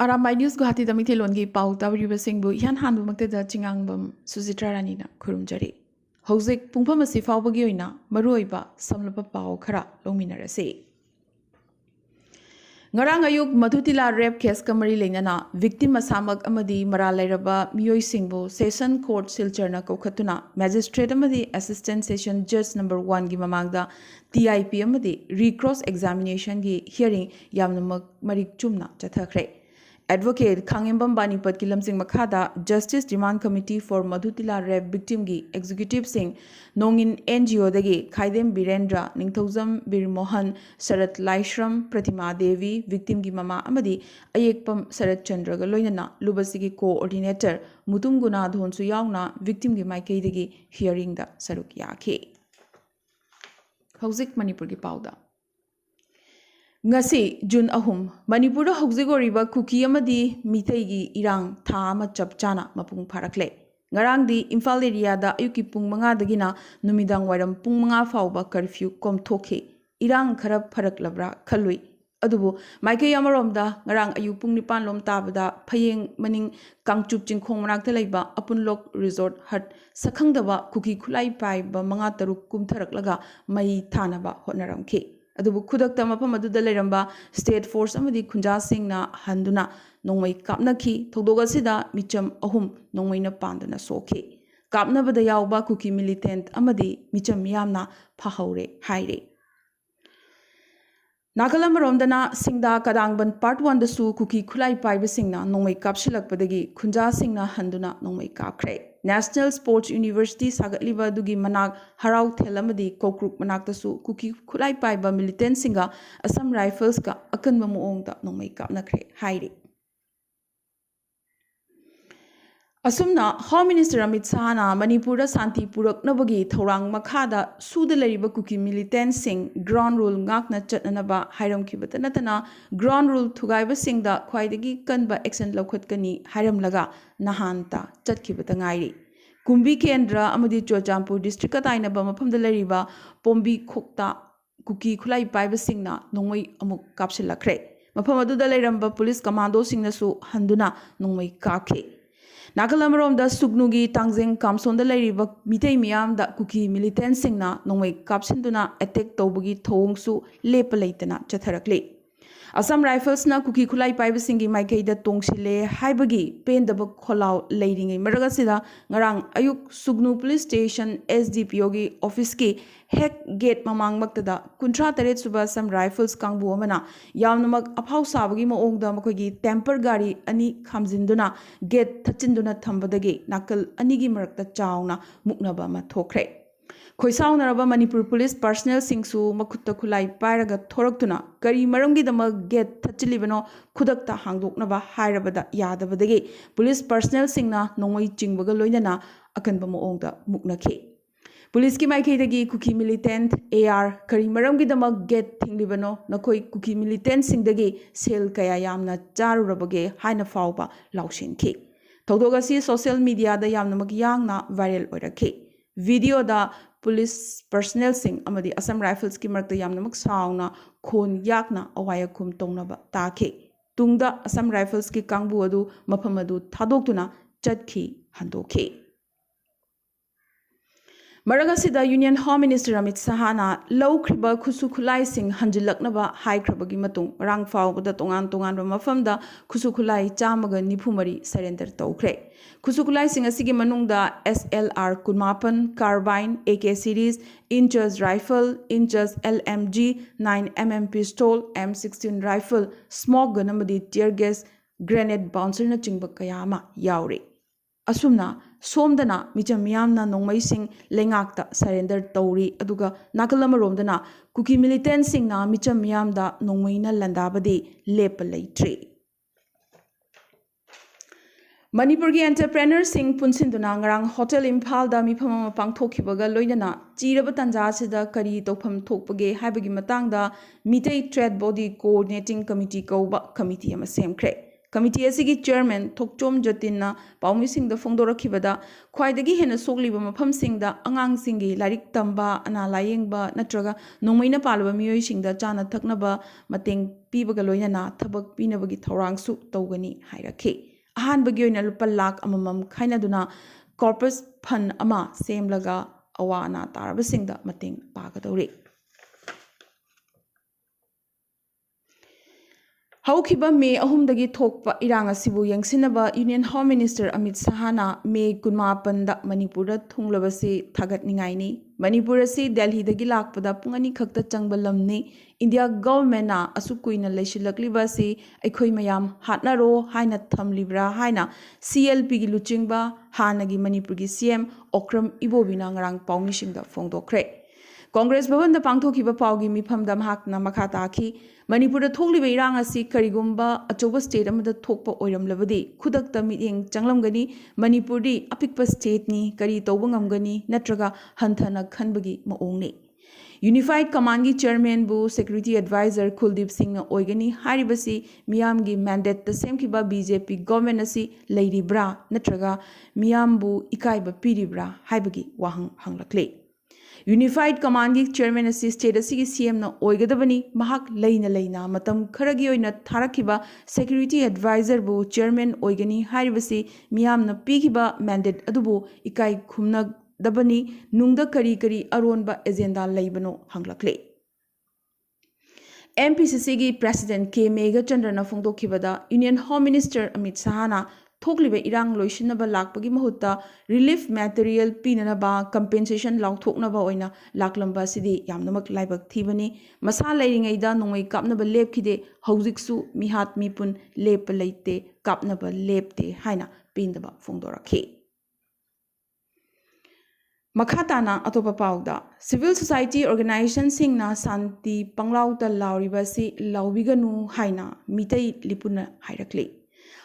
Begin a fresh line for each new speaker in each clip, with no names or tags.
Arambai News Guwahati da Mithelongi pau tabariba singbu yan hanbu maktada chingangbam Sujitra Ranina kurumjari. Hojik pungpham asi fawbagi oina maruoiba samlapa pau khara longminarase. Ngarang ayuk Madhutila rape case kamari lenana victim asamak amadi maralairaba miyoi singbu session court silcharna kokhatuna magistrate amadi assistant session judge number 1 gi mamangda TIP amadi recross examination gi hearing yamnamak marik chumna chathakre. Advocate Khangembam Banipat ki lamsing makhada Justice Demand Committee for Madhutila rape victim gi executive sing nongin NGO dagi Khaidem Birendra Ningthauzam Bir Mohan Sarat Laishram Pratima Devi victim gi mama amadi Ayekpam Sarat Chandra ga loinana lubasi gi coordinator Mutum Guna Dhonsu yauna victim gi maikei dagi hearing da saruk yakhe. Hojik Manipur gi pauda ngasi June ahum Manipur hojigoriba kuki amadi mitai gi irang tha ama chapchana mapung pharakle ngarang di Imphal area da ayuki pung 5 dagina numidang wairam pung 5 fauba curfew kom thokhe irang kharap pharaklabra khalui adubu maikai amarom da ngarang ayu pung 9 lom tabada phayeng maning kangchup chingkhong manakta leiba apunlok resort hut sakhangdaba kuki khulai pai ba 5 taruk kumtharaklaga mai thanaba hotnaramkhe adubu khudakta mafam aduda leiramba state force amadi khunja singna handuna nongmai kapnakhi thogdoga sida micham ahum nongmaina pandana sokhe kapnabada yawba kuki militant amadi micham yamna phahore haire Nagalamromdana singda kadangban part 1 da su kuki khulai paiba singna nongmai kapsilakpadagi khunja singna handuna nongmai kapkhre National Sports University Sagatliba dugi manak harau thelamadi kokruk manak tasu kuki khulai paiba militant singa Assam Rifles ka akanba muongda nongmai kapnakre haire Asumna Home Minister Amit Shahna Manipura Santi Purak Nabagi Thorang Makhada Sudalariba Kuki militant sing ground rule ngakna chatnanaba Hiram Kibatanatana ground rule Thugaiba Singda Kwaidagi Kanba action Lokhatkani Hiram Laga Nahanta Chatkibatangairi Kumbi Kendra Amadi Chochampur District Atainaba Mapamdalariba Pombi Khokta Kuki Khulai Paiba Singna Nongmai Amuk Kapsilakre Mapamadu Dalaramba Police Commando Singnasu Handuna Nongmai Kake Nagalamrom da Sugnugi Tangzing Kamsonda Lariba Mitei Miam da Kuki militant singna Nongmai Kapsinduna attack Tobugi Tongsu Lepalaitana Chatharakli. Assam Rifles na Kuki Khulai Paibasingi Maikei da Tongsile Haibagi Pendaba Kholau Lading Maragasida Ngarang Ayuk Sugnu Police Station SDPO gi office ki Heck Gate Mamang Maktada Kuntra Taret Suba Assam Rifles Kangbu Amana Yamnamak Aphau Sabagi Maongda Makogi Temper Gari Ani Khamzinduna Gate Thachinduna Thambadagi Nakal Anigi Marakta Chauna Muknaba Ma Thokre Khoisaunaraba Manipur Police personnel singsu makutta khulai pairaga thoraktuna kari maramgi dama gate thachilibano khudakta hangdoknaba hairabada yadabadagi police personnel singna nongoi chingbaga loinana akanba moongda muknakhe police ki maikhaidagi kuki militant AR kari maramgi dama gate thinglibano nakoi kuki militant singdagi sel kaya yamna charurabage haina fawba laushinkhe thodoga si social media da yamnamak yangna viral oirakhe video da police personnel sing amadi Assam Rifles ki marakta yamnamak sauna khon yakna awaya khum tongnaba takhe tungda Assam Rifles ki kangbu adu mafam adu thadoktuna chatkhi handokhe Maragasida Union Home Minister Amit Shahna lawkhriba khusu khulai sing hanjilaknaba haikrabagi matung rang fawbada tongan tongan mafamda khusu khulai chamaga nifumari surrender tawkhre khusu khulai sing asigi manungda SLR kunmapan carbine AK series inches rifle inches LMG 9mm pistol M16 rifle smoke gun amadi tear gas grenade bouncer na chingba kayama yaure Asumna somdana micham miyamna nongmai sing lengakta surrender tawri aduga nakalamaromdana kuki militant singna micham miyamda nongmaina landabadi lepa leitre Manipur gi entrepreneur sing punsinduna ngarang hotel Imphal da mifam pangthokhibaga loinana chiraba tanja sida kari tofam thokpage haibagi matangda mitei trade body coordinating committee koba committee ama semkhre Committee asigi chairman Thokchom Jatinna Paumisingda Fongdorakibada Khwaidagi hena sogliba mafamsingda angangsinggi larik tamba ana layengba natraga nongmaina palaba miyoisingda chana thaknaba mateng pibaga loinana thabak pinabagi thorangsu tawgani hairakhi ahanbagi oina lupa lakh amamam khainaduna corpus fund ama semlaga awana tarabasingda mateng pagadawri Haukiba May ahumdagi thokpa iranga sibu yangsinaba Union Home Minister Amit Sahana May kunmapanda Manipura thunglabasi thagat ningaini Manipura si Delhi dagi lakpada pungani khakta changbalamni India government na asukuina leishilakliba si aikhoi mayam hatnaro haina thamlibra haina CLP gi luchingba hanagi Manipur gi CM Okram Ibobina ngarang paumisingda fongdokre Congress Bhavan da pangthokiba paugi mifamda mahakna makha taki Manipur da thokliba irang asi karigumba achoba state amada thokpa oiramlabadi khudakta mityeng changlamgani Manipur di apikpa state ni kari tawba ngamgani natraga hanthana khanbagi maongni Unified Command gi chairman bu security advisor Kuldeep Singh na oigani haribasi miyam gi mandate the same kiba BJP government asi leiribra natraga miyam bu ikaiba piribra haibagi wahang hanglakle Unified Command gi chairman asi state asigi CM na oigadabani mahak leina matam kharagi oina tharakiba security advisor bu chairman oigani haribasi miyam na pikiba mandate adubu ikai khumna dabani nungda kari aronba agenda leibano hanglakle MPCC gi president K Mega Chandrana phongdokhibada Union Home Minister Amit Sahana thokliba irang loisinaba lakpagi mahutta relief material pinanaba compensation lauthoknaba oina laklamba sidi yamnamak laibak thibani masa leiringaida nongmai kapnaba lepkhide haujiksu mihat mipun lep leite kapnaba lepte haina pindaba phongdorakhi Makhatana atopa pauda civil society organization singna santi panglauta lauribasi laubiganu haina mitai lipuna hairakli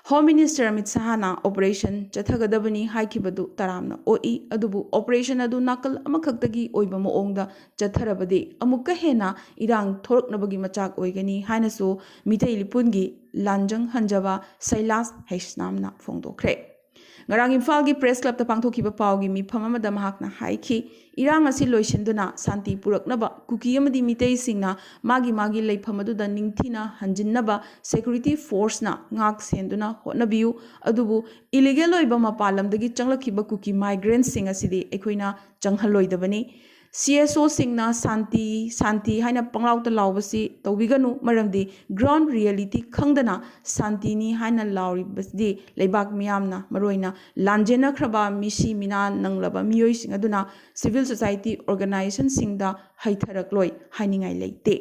Home Minister Amit Sahana operation chathagadabani haikibadu taramna oi adubu operation adu nakal amakhaktagi oiba moongda chatharabadi amukka hena irang thoraknabagi machak oigani hainasu mitai lipungi lanjang hanjaba Sailas Haisnamna phongdokre Ngarang Imphal gi press club ta pangthokiba pawgi mifam amada mahakna haiki irang asi loisinduna santi puraknaba kuki amadi mitei singna magi leifam aduda ningthina hanjinnaba security force na ngak senduna hotnabiu adubu illegal oiba mapalamdagi changlakhiba kuki migrants sing asidi ekoina changhaloidabani CSO singna santi haina panglauta laubasi tawbiganu maramdi ground reality khangdana santi ni haina lauribasdi leibak miyamna maroina lanjena khraba misi mina nanglaba miyoi sing aduna civil society organization singda haitharakloi hainingai leite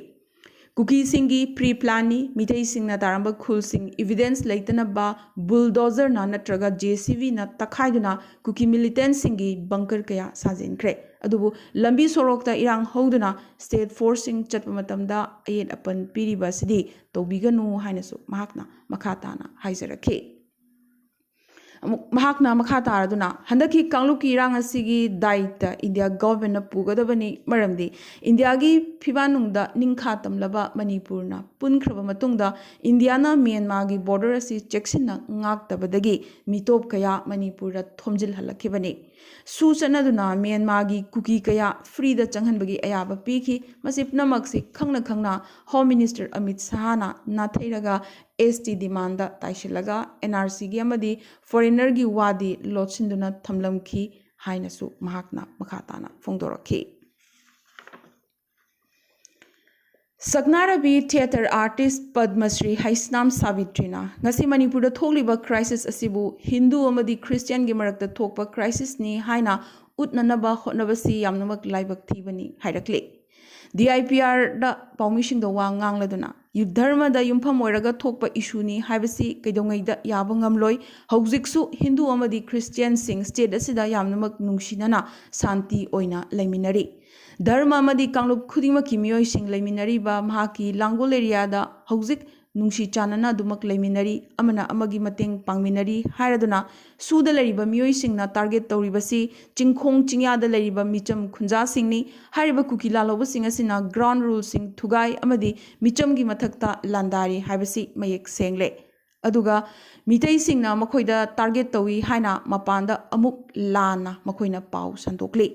Kuki singi pre-plani mitei singna taramba khul sing evidence leitana ba bulldozer na natraga JCB na takhaiduna kuki militant singi bunker kaya sajinkre adubu lambi sorokta irang hoduna state forcing chatpa matamda ayet apan piriba sidi tobiganu hainasu mahakna makhatana haijarakhe mahakna makhata araduna handaki kangluki irang asigi daita India government na pugadabani maramdi India gi phibanungda ningkha tamlaba Manipurna punkraba matungda India na Myanmar gi border asi cheksinna ngaktabadagi mitop kaya Manipurda thomjil halakibani Susanaduna Myanmar gi kuki kaya free da changhanbagi ayaba piki masipnamaksi khangna Home Minister Amit Sahana nathairaga ST demanda taishilaga NRC gi amadi foreigner gi wadi lotsinduna thamlamki hainasu mahakna makhatana phongdorakhi Sagnarabi theater artist Padma Shri Haisnam Savitrina ngasi Manipurda thokliba crisis asibu Hindu amadi Christian gi marakta thokpa crisis ni haina utnanaba hotnabasi yamnamak laibak thibani hairakle DIPR da paumishing da wa ngangladuna yudharma da yumpham oiraga thokpa issue ni haibasi kaidongai da yaba ngamloi haujiksu Hindu amadi Christian sing state asida yamnamak nungsinana santi oina laiminari Dharma amadi kanglup khudimaki miyoi sing laiminari ba mahaki Langol area da haujik nungsi chanana dumak laiminari amana amagi mateng pangminari hairaduna suda lariba miyoi singna target tawribasi chingkhong chingya da lariba micham khunja singni hariba kukila loba sing asina ground rule sing thugai amadi micham gi mathakta landari haibasi mayek sengle aduga mitei singna makhoida target tawi haina mapanda amuk lana makhoina pau sandokli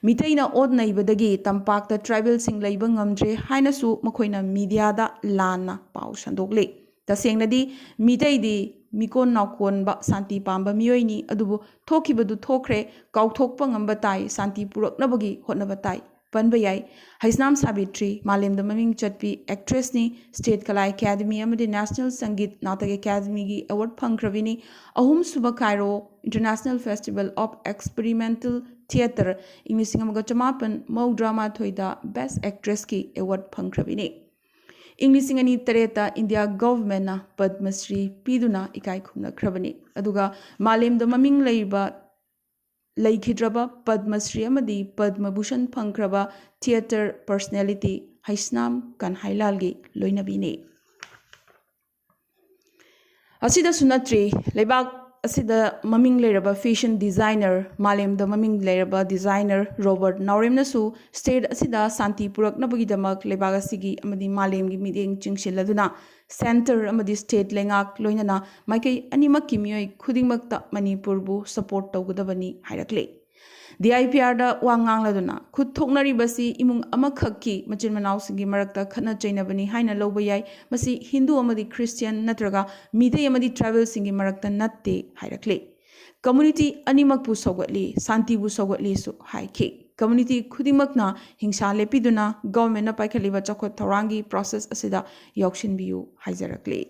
mitei na od naibadagi tampakta tribal sing leiba ngamdre haina su makhoina media da lana pau sandokli tasengnadi mitei di mikon nakon ba santi pamba miyoini adubu thokibadu thokre kauthokpa ngamba tai santi puraknabagi hotnaba tai panba yai haisnam sabitri malemda maming chatpi actress ni state kala academy amadi national sangit natak academy gi award phangkravini ahum suba cairo international festival of experimental theatre inglising amaga chamapan mau drama thoida best actress ki award phangkravini inglising ani tareta india government na padma shri piduna ikai khumna khrabani aduga malemda maming leiba Laikhidraba Padma Shri amadi Padma Bhushan Phankraba theatre personality Haisnam Kanhailalgi Loinabini. Asida Sunatri Lebak asida maming leraba fashion designer Malem the maming leraba designer Robert Naurim nasu state asida Santi Purak nabagi damak lebak asigi amadi Malem gi meeting chingsiladuna center amadi state lengak loinana maikai animak kimiyoi khudingmakta Manipurbu support tawgadabani hairakle DIPR da wangang laduna khud thoknari basi imung amakhakki machin manau singi marakta khana chainabani haina loba yai masi Hindu amadi Christian natraga midei amadi tribal singi marakta natte hairakle community animak pu sogwatli santi bu sogwatli su haike community khudimakna hingsa lepiduna government na paikhaliba chakhot thorangi process asida yokshin biu haijarakle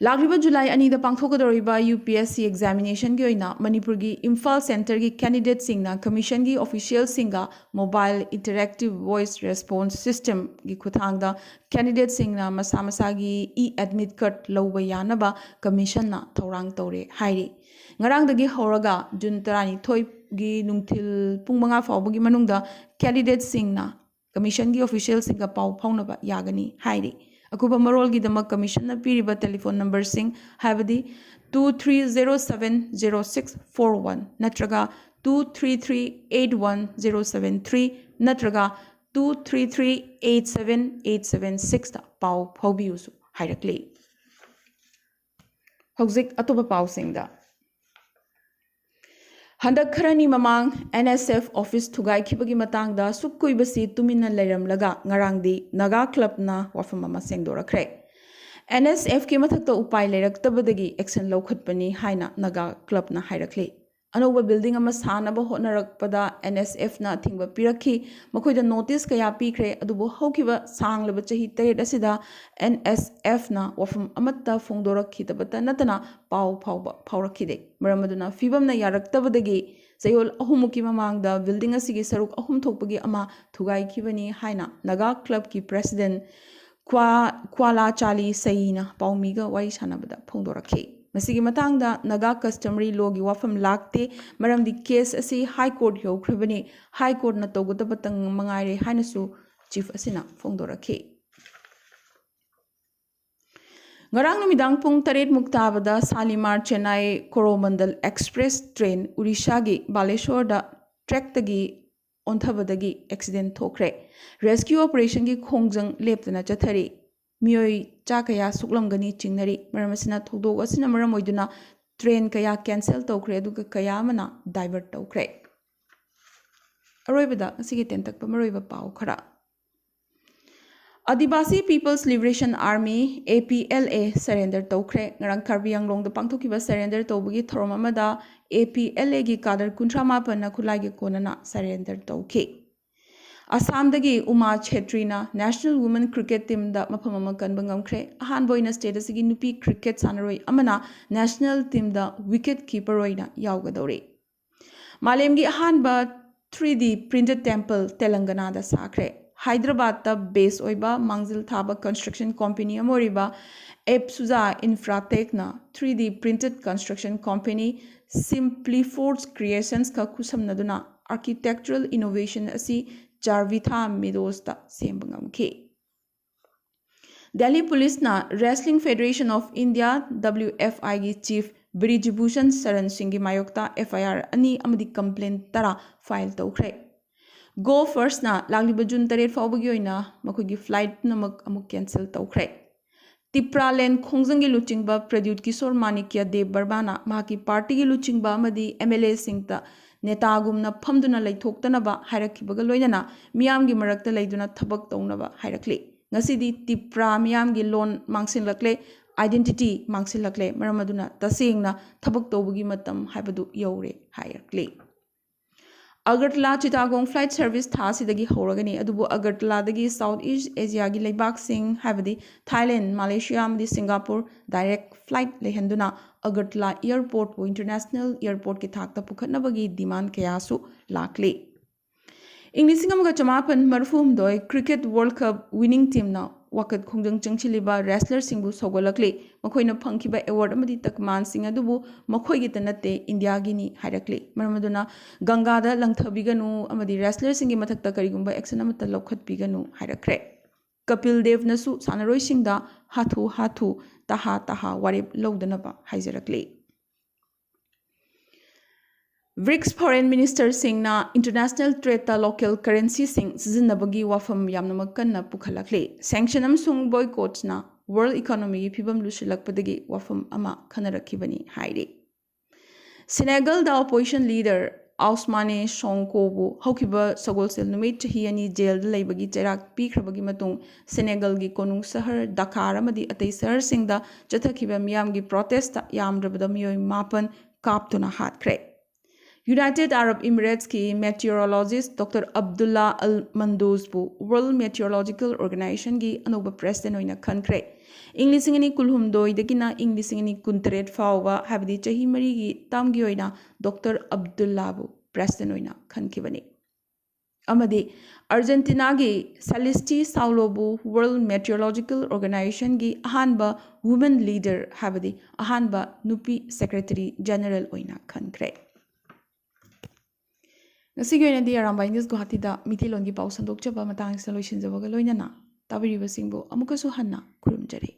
Lagriba July ani da pangthokadoriba UPSC examination gi oina Manipur gi Imphal Center gi candidate singna commission gi official singa mobile interactive voice response system gi khuthangda candidate singna masa masa gi admit card lawba yanaba commission na thorang tore hairi ngarang dagi horaga June 12 gi nungthil pung manga fawbagi manungda candidate singna commission gi official singa pau phaunaba yagani hairi Akuba Marol Gidamak Commission na piriba telephone number sing habadi 23070641 natraga 2338103 natraga 2338786 ta pau phaubiusu hairakli Hauzik atoba pau singda Handak kharani mamang NSF office thugai khibagi matangda sukkui basi tumina leiram laga ngarangdi naga club na wafam ama sengdorakre NSF ki mathakta upai leiraktabadagi action lawkhatpani haina naga club na hairakle anoba building ama sanaba hotnarakpada NSF na thingba pirakhi makoida notice kaya pikre adubo haukiba sanglaba chahi taret asida NSF na wafam amatta phongdorakhidabata natana pau phaurakide maramaduna fibam na yaraktabadagi sayol ahumuki mamangda building asigi saruk ahum thokpagi ama thugai khibani haina naga club ki president kwala chali saina paumiga wai sanabada phongdorakhi Masigi matangda naga customary law gi wafam lakte maramdi case asi high court yaukrabani high court na togota batang mangaire hainasu chief asina phongdorakhi Ngarang numidang pung taret muktabada Salimar Chennai Coromandel Express train Urisha gi Baleshwar da track tagi onthabadagi accident thokre rescue operation gi khongjang leptana chathari Mioi Chakaya Suklamgani Chingnari, Maramasina Todo, Asina Maramoiduna, train Kaya cancel Tokre, Duka Kayamana, divert Tokre. Aroibada, Sigitantak Pamaroiva Pau Kara. Adibasi People's Liberation Army, APLA, surrender Tokre, Narang Karbiang Long the Pangtokiba surrender Tobugi, Thoromamada, APLA gi Kadar Kuntrama Panakulagi Konana, surrender Toke. Assam dagi Uma Chetrina National Women Cricket Team da mapamama kanbangamkre ahan boina state asigi nupi cricket sanaroi amana national team da wicket keeper oina yaugadori Malemgi ahan ba 3D printed temple Telangana da sakre Hyderabad da base oiba Mangzil Thaba construction company amoriba Epsuza Infratech na 3D printed construction company Simplifords Creations ka kusamnaduna architectural innovation asi Jarvitha Meadows da Sembangam Delhi Police na Wrestling Federation of India WFI gi Chief Brijibhushan Saran Singh gi Mayokta FIR ani amadi complaint tara file tawkre Go First na lagliba June 3 fawbagi oina makogi flight namak amuk cancel tawkre तिप्रालेन खोंजंगी लुचिंगबा प्रद्युत किशोर मानिक्य देव बर्माना माकी party की लुचिंगबा अमदी MLA सिंगता नेतागुमना फमदुना लैथोक्तनबा हायरखिबगा लोइनना मियामगी मरक्ता लैदुना थबक तौनबा हायरखले ngасidi tipra miyamgi loan mangsinlakle identity mangsinlakle maramaduna tasengna thabak tawbugi matam haibadu yore hayarkle agartala chittagong flight service tha sidagi horagani adubu agartala dagi south east asia gi leibak sing haibadi thailand malaysia amdi singapore direct flight lehenduna agartala airport bu international airport ki thakta pukhatnabagi demand kayasu lakle Ing 1984 cricket world cup winning team na wakat khongjang changchiliba wrestler singbu sogolakle makhoina phangkiba award amadi takman sing adubu makhoi gi tanate india gi ni hairakle maramaduna ganga da langthabiganu amadi wrestler singi mathakta karigumba action amata lokhatbiganu hairakre kapil dev nasu sanaroi singda hathu taha warep lowdanaba haijarakle BRICS foreign minister singna international trade ta local currency sing sizinabagi wafam yamnamak kanna pukhalakle sanction amsung boycotts na world economy gi phibam lusilakpadagi wafam ama khanarakibani haire Senegal da opposition leader Ousmane Sonko bu hokiba sagolsel numit chahi ani jail da leibagi cherak pikhrabagi matung Senegal gi konung sahar Dakar amadi atei sahar singda chathakiba miyam gi protest ta yamdrabada miyoi mapan kaptuna hatkre United Arab Emirates की meteorologist Dr. Abdullah Al Mandouz bu World Meteorological Organization की अनोबा president होइना खनख्रे English इंगनी कुलहुमदोई दकिना English इंगनी कुंतरेट फाववा हाबदी चही मरी की तामगी होइना Dr. Abdullah bu president होइना खनखिबनी अमदी अर्जेंटीना की Celeste Saulo bu World Meteorological Organization की अहानबा women leader हाबदी अहानबा नुपी secretary general होइना खनख्रे ngasi goina di Arambai News Guwahati da mitilon gi pau sandok chaba matang sa loisin jabaga loinana tabiri basingbo amukasu hanna kurumjari